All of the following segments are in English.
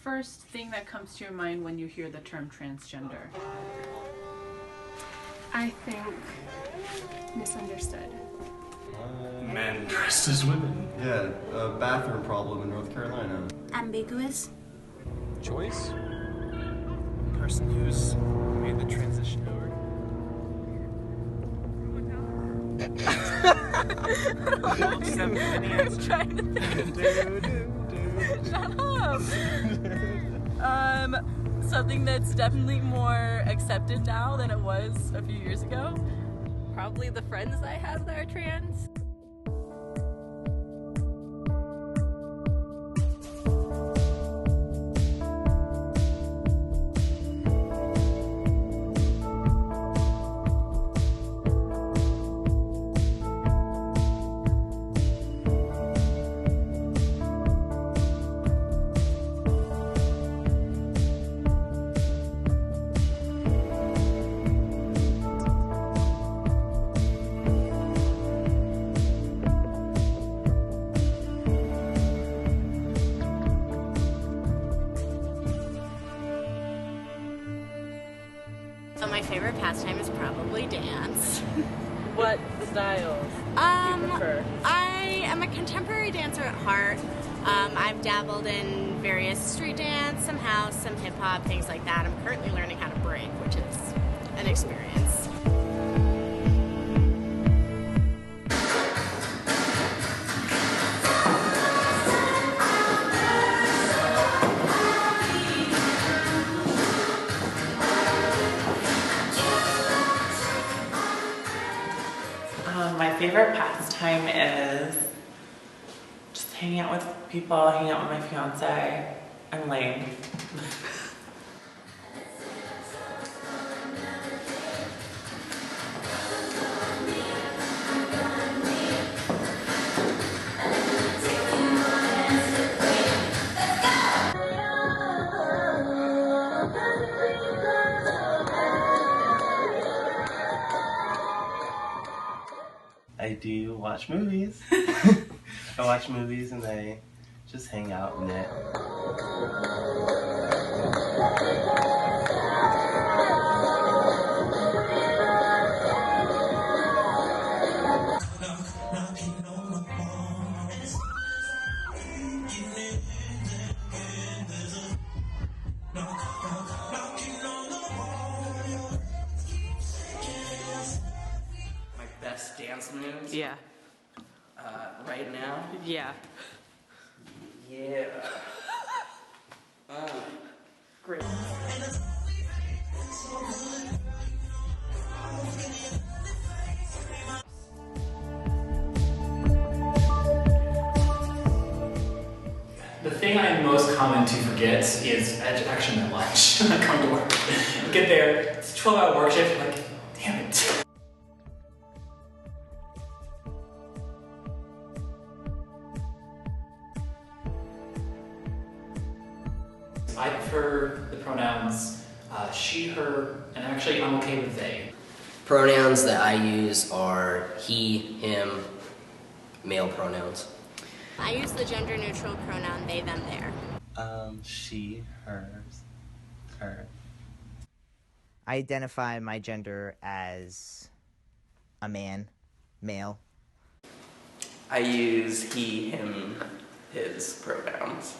first thing that comes to your mind when you hear the term transgender? I think misunderstood. Men dressed as women. Yeah, a bathroom problem in North Carolina. Ambiguous. Choice? Person who's made the transition over. Shut up. Something that's definitely more accepted now than it was a few years ago. Probably the friends I have that are trans. So my favorite pastime is probably dance. What styles do you prefer? I am a contemporary dancer at heart. I've dabbled in various street dance, some house, some hip hop, things like that. I'm currently learning how to break, which is an experience. My favorite pastime is just hanging out with people, hanging out with my fiance. I'm lame. I do watch movies. I watch movies and I just hang out and knit. Dance moves? Yeah. Right now? Yeah. Yeah. Great. The thing I'm most common to forget is actually my lunch. I come to work, get there, it's a 12-hour work shift, like, damn it. I prefer the pronouns she, her, and actually I'm okay with they. Pronouns that I use are he, him, male pronouns. I use the gender neutral pronoun they, them, their. She, hers, her. I identify my gender as a man, male. I use he, him, his pronouns.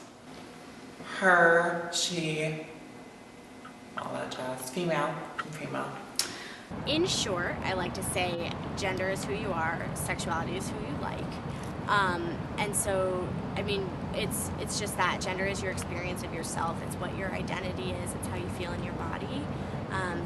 Her, she, all that jazz. Female, I'm female. In short, I like to say gender is who you are, sexuality is who you like. And so, I mean, it's just that. Gender is your experience of yourself. It's what your identity is. It's how you feel in your body.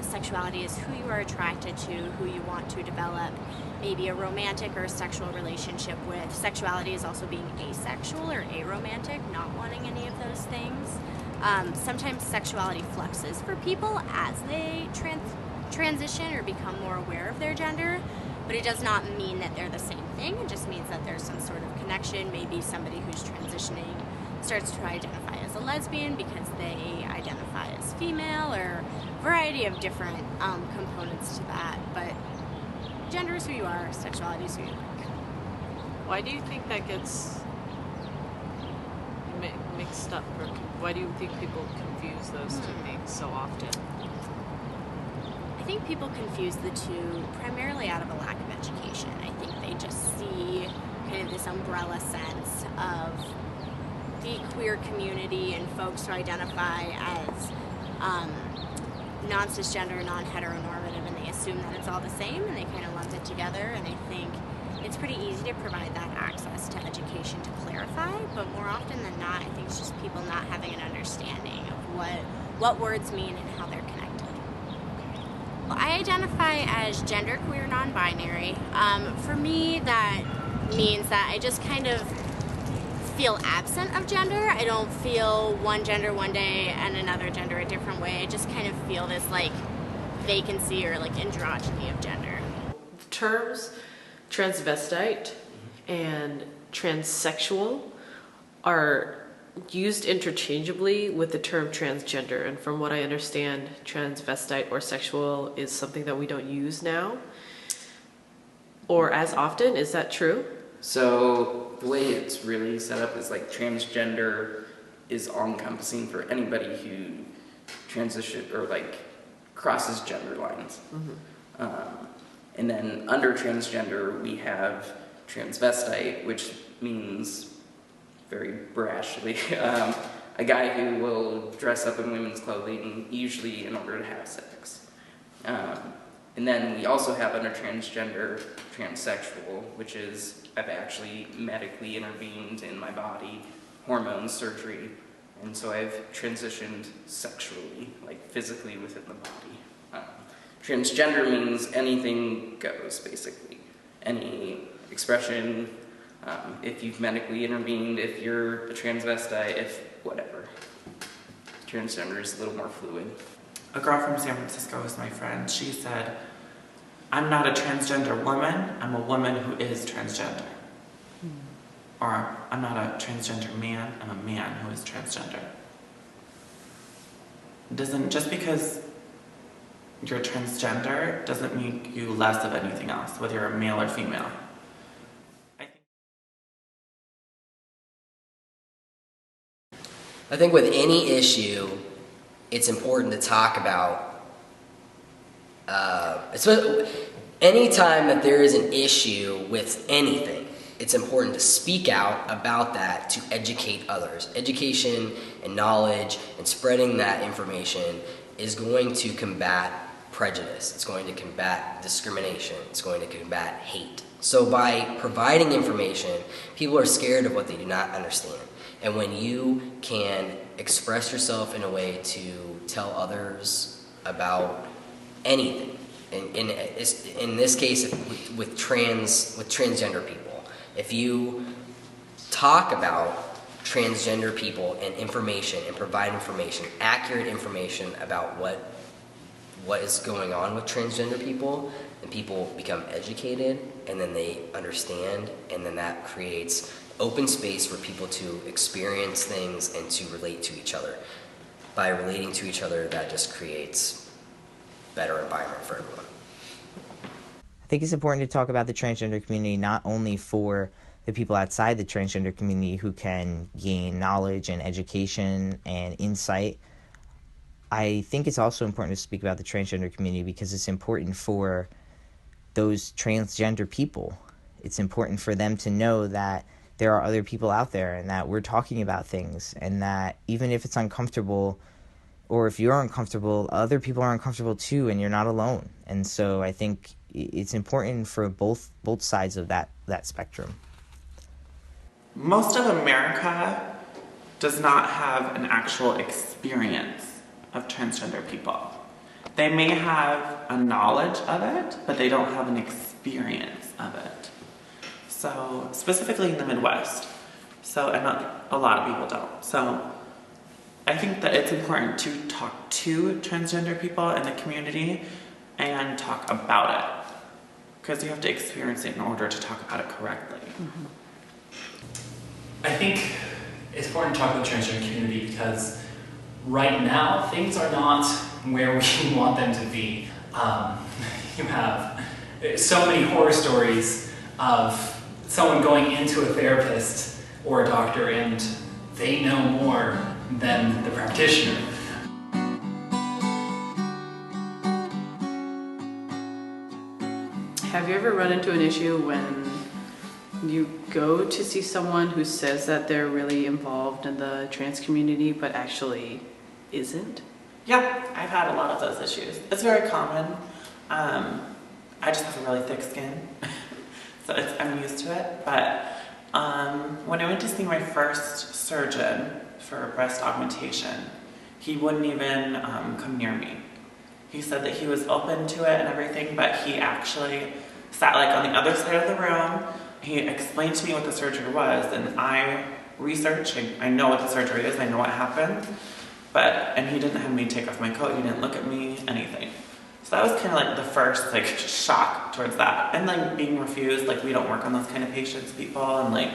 Sexuality is who you are attracted to, who you want to develop maybe a romantic or a sexual relationship with. Sexuality is also being asexual or aromantic, not wanting any of those things. Sometimes sexuality fluxes for people as they transition or become more aware of their gender, but it does not mean that they're the same thing. It just means that there's some sort of connection. Maybe somebody who's transitioning starts to identify as a lesbian because they identify as female, or a variety of different components to that. But gender is who you are, sexuality is who you like. Why do you think that gets mixed up, or why do you think people confuse those two things so often? I think people confuse the two primarily out of a lack of education. I think they just see kind of this umbrella sense of the queer community and folks who identify as non-cisgender, non-heteronormative, and they assume that it's all the same, and they kind of lump it together. And I think it's pretty easy to provide that access to education to clarify, but more often than not, I think it's just people not having an understanding of what words mean and how they're connected. Well, I identify as genderqueer non-binary. For me, that means that I just kind of feel absent of gender. I don't feel one gender one day and another gender a different way. I just kind of feel this like vacancy or like androgyny of gender. Terms transvestite and transsexual are used interchangeably with the term transgender, and from what I understand, transvestite or sexual is something that we don't use now or as often. Is that true? So the way it's really set up is like transgender is all-encompassing for anybody who transition or like crosses gender lines. And then under transgender we have transvestite, which means very brashly a guy who will dress up in women's clothing usually in order to have sex. And then we also have under transgender, transsexual, which is I've actually medically intervened in my body, hormones, surgery, and so I've transitioned sexually, like physically within the body. Transgender means anything goes, basically. Any expression, if you've medically intervened, if you're a transvestite, if whatever. Transgender is a little more fluid. A girl from San Francisco was my friend. She said, "I'm not a transgender woman, I'm a woman who is transgender." Or, "I'm not a transgender man, I'm a man who is transgender." Just because you're transgender doesn't make you less of anything else, whether you're a male or female. I think with any issue, it's important to talk about, anytime that there is an issue with anything, it's important to speak out about that to educate others. Education and knowledge and spreading that information is going to combat prejudice. It's going to combat discrimination. It's going to combat hate. So by providing information, people are scared of what they do not understand. And when you can express yourself in a way to tell others about anything, in this case with transgender people, if you talk about transgender people and information and provide information, accurate information about what is going on with transgender people, and people become educated and then they understand, and then that creates open space for people to experience things and to relate to each other. By relating to each other, that just creates a better environment for everyone. I think it's important to talk about the transgender community not only for the people outside the transgender community who can gain knowledge and education and insight. I think it's also important to speak about the transgender community because it's important for those transgender people. It's important for them to know that there are other people out there and that we're talking about things, and that even if it's uncomfortable or if you're uncomfortable, other people are uncomfortable too, and you're not alone. And so I think it's important for both sides of that spectrum. Most of America does not have an actual experience of transgender people. They may have a knowledge of it, but they don't have an experience of it. So, specifically in the Midwest. And a lot of people don't. So, I think that it's important to talk to transgender people in the community and talk about it. Because you have to experience it in order to talk about it correctly. I think it's important to talk about the transgender community because right now things are not where we want them to be. You have so many horror stories of someone going into a therapist or a doctor and they know more than the practitioner. Have you ever run into an issue when you go to see someone who says that they're really involved in the trans community but actually isn't? Yeah, I've had a lot of those issues. It's very common. I just have a really thick skin, so I'm used to it. But when I went to see my first surgeon for breast augmentation, he wouldn't even come near me. He said that he was open to it and everything, but he actually sat like on the other side of the room. He explained to me what the surgery was, and I researched. I know what the surgery is. I know what happened. And he didn't have me take off my coat. He didn't look at me, anything. So that was kind of like the first like shock towards that. And like being refused, like we don't work on those kind of patients, people, and like,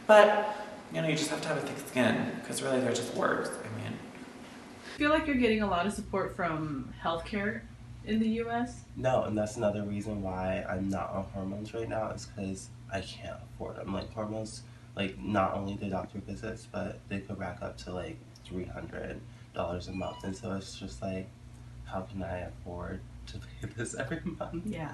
but you know, you just have to have a thick skin because really they're just words. I mean, I feel like you're getting a lot of support from healthcare in the U.S. No, and that's another reason why I'm not on hormones right now is because I can't afford them. Like hormones, like not only the doctor visits, but they could rack up to like $300 a month, and so it's just like, how can I afford to pay this every month? Yeah.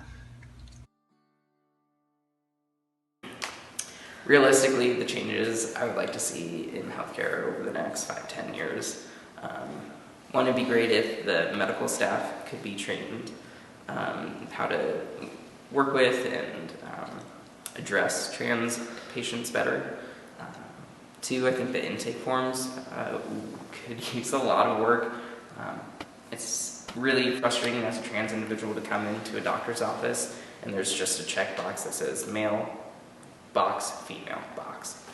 Realistically, the changes I would like to see in healthcare over the next 5-10 years. One, it'd be great if the medical staff could be trained how to work with and address trans patients better. Two, I think the intake forms could use a lot of work. It's really frustrating as a trans individual to come into a doctor's office and there's just a checkbox that says male box, female box.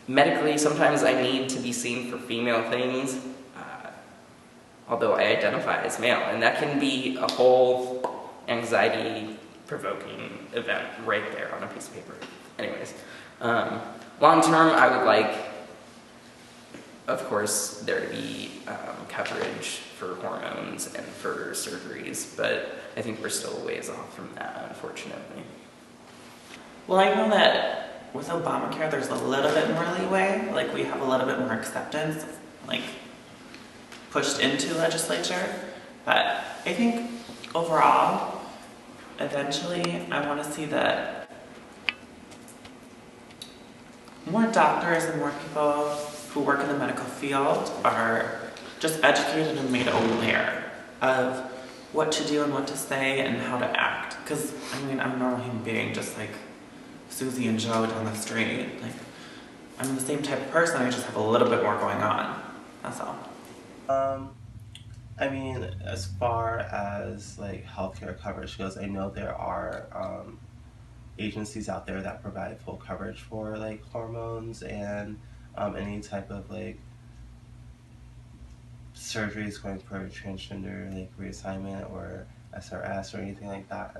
Medically, sometimes I need to be seen for female things, although I identify as male, and that can be a whole anxiety-provoking event right there on a piece of paper. Anyways, long term, I would like, of course, there to be coverage for hormones and for surgeries, but I think we're still a ways off from that, unfortunately. well, I know that with Obamacare, there's a little bit more leeway. Like we have a little bit more acceptance, like pushed into legislature. But I think overall, eventually, I want to see that more doctors and more people who work in the medical field are just educated and made aware of what to do and what to say and how to act. Because, I mean, I'm a normal human being, just like Susie and Joe down the street. Like, I'm the same type of person, I just have a little bit more going on. That's all. I mean, as far as like healthcare coverage goes, I know there are agencies out there that provide full coverage for like hormones and any type of like surgeries going for transgender like reassignment or SRS or anything like that.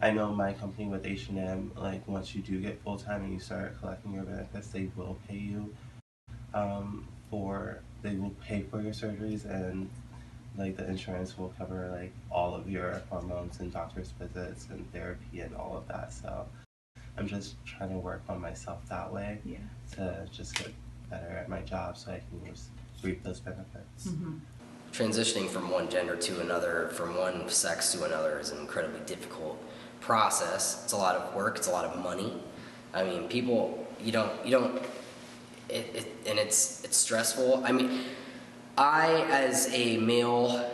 I know my company with H&M, like once you do get full time and you start collecting your benefits, they will pay you they will pay for your surgeries, and like the insurance will cover like all of your hormones and doctor's visits and therapy and all of that. So I'm just trying to work on myself that way to just get better at my job so I can just reap those benefits. Mm-hmm. Transitioning from one gender to another, from one sex to another, is an incredibly difficult process. It's a lot of work, it's a lot of money. I mean, people, and it's stressful. I mean, I, as a male,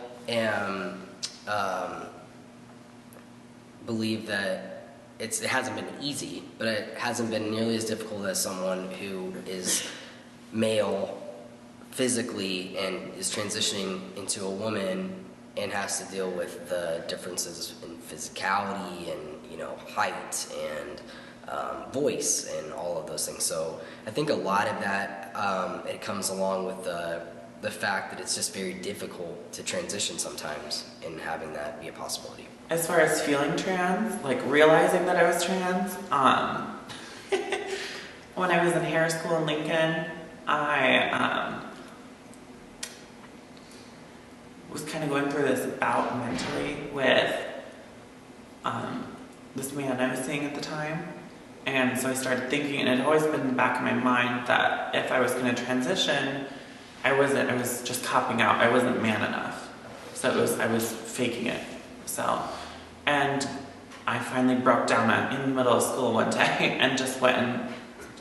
believe that it hasn't been easy, but it hasn't been nearly as difficult as someone who is male physically and is transitioning into a woman and has to deal with the differences in physicality and, height and voice and all of those things. So I think a lot of that, it comes along with the fact that it's just very difficult to transition sometimes and having that be a possibility. As far as feeling trans, like realizing that I was trans, when I was in hair school in Lincoln, I was kind of going through this bout mentally with this man I was seeing at the time, And so I started thinking, and it had always been in the back of my mind that if I was going to transition, I was just copping out. I wasn't man enough. So I was faking it. So, and I finally broke down in the middle of school one day and just went and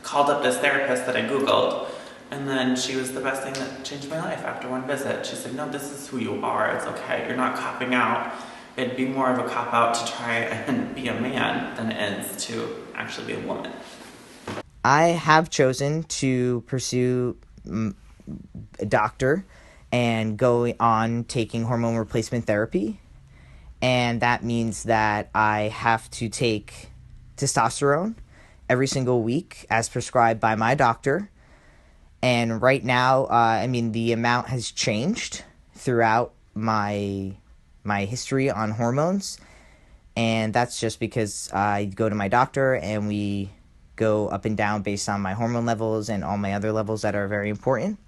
called up this therapist that I Googled. And then she was the best thing that changed my life after one visit. She said, no, this is who you are. It's okay. You're not copping out. It'd be more of a cop-out to try and be a man than it is to actually be a woman. I have chosen to pursue a doctor and go on taking hormone replacement therapy. And that means that I have to take testosterone every single week as prescribed by my doctor. And right now, the amount has changed throughout my history on hormones. And that's just because I go to my doctor and we go up and down based on my hormone levels and all my other levels that are very important.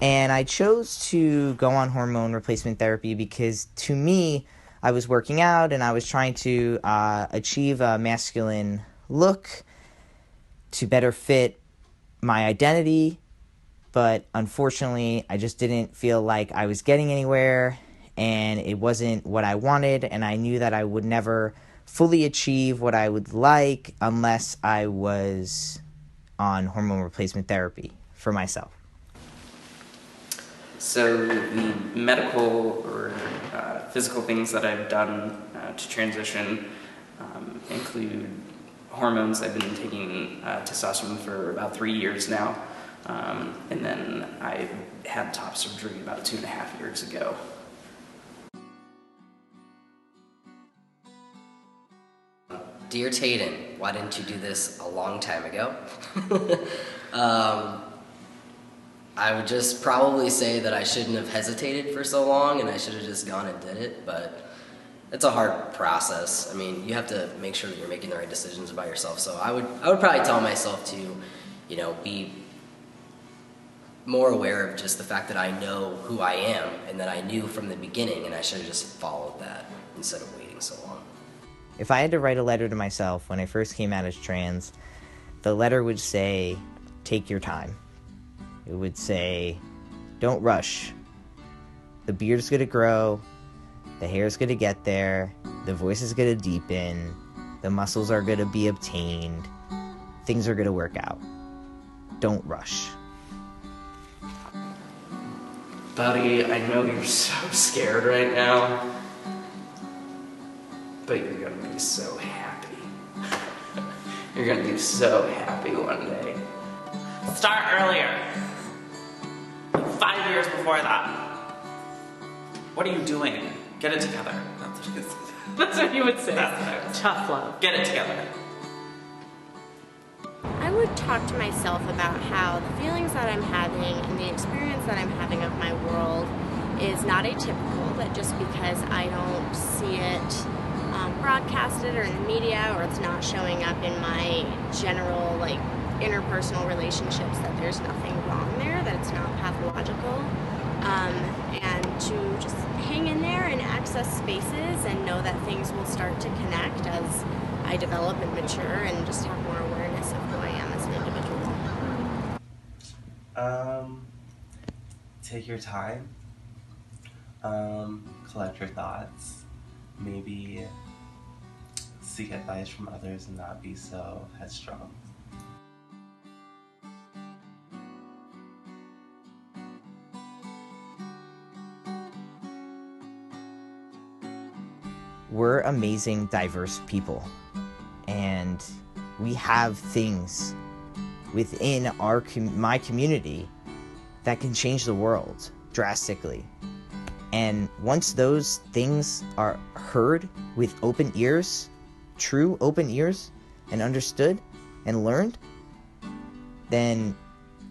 And I chose to go on hormone replacement therapy because, to me, I was working out and I was trying to achieve a masculine look to better fit my identity. But unfortunately, I just didn't feel like I was getting anywhere, and it wasn't what I wanted, and I knew that I would never fully achieve what I would like unless I was on hormone replacement therapy for myself. So the medical or physical things that I've done to transition include hormones. I've been taking testosterone for about 3 years now. And then I had top surgery about 2.5 years ago. Dear Tayden, why didn't you do this a long time ago? I would just probably say that I shouldn't have hesitated for so long and I should have just gone and did it, but it's a hard process. I mean, you have to make sure that you're making the right decisions about yourself. So I would probably tell myself to, be more aware of just the fact that I know who I am and that I knew from the beginning, and I should have just followed that instead of waiting so long. If I had to write a letter to myself when I first came out as trans, the letter would say, take your time. It would say, don't rush. The beard's gonna grow, the hair's gonna get there, the voice is gonna deepen, the muscles are gonna be obtained, things are gonna work out. Don't rush. Buddy, I know you're so scared right now, but you're gonna be so happy. You're gonna be so happy one day. Start earlier. 5 years before that. What are you doing? Get it together. That's what you would say. That's what I would say. Tough love. Get it together. I would talk to myself about how the feelings that I'm having and the experience that I'm having of my world is not atypical, that just because I don't see it broadcasted or in the media, or it's not showing up in my general interpersonal relationships, that there's nothing wrong there, that it's not pathological, and to just hang in there and access spaces and know that things will start to connect as I develop and mature and just have more awareness of who I am as an individual. Take your time, collect your thoughts, maybe seek advice from others and not be so headstrong. We're amazing, diverse people, and we have things within my community that can change the world drastically. And once those things are heard with open ears, true open ears, and understood and learned, then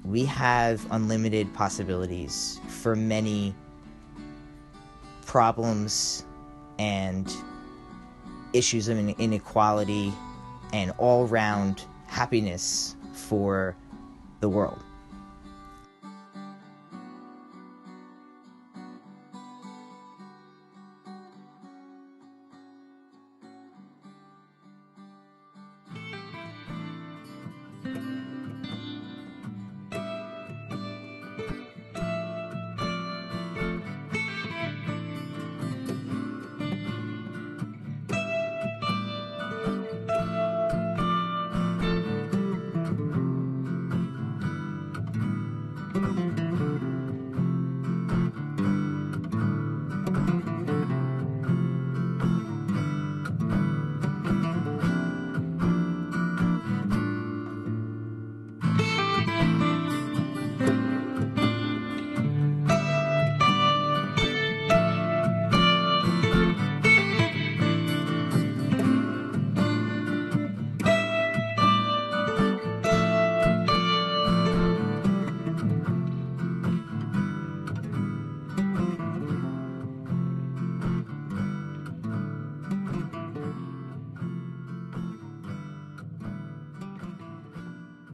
we have unlimited possibilities for many problems and issues of inequality and all-round happiness for the world. you.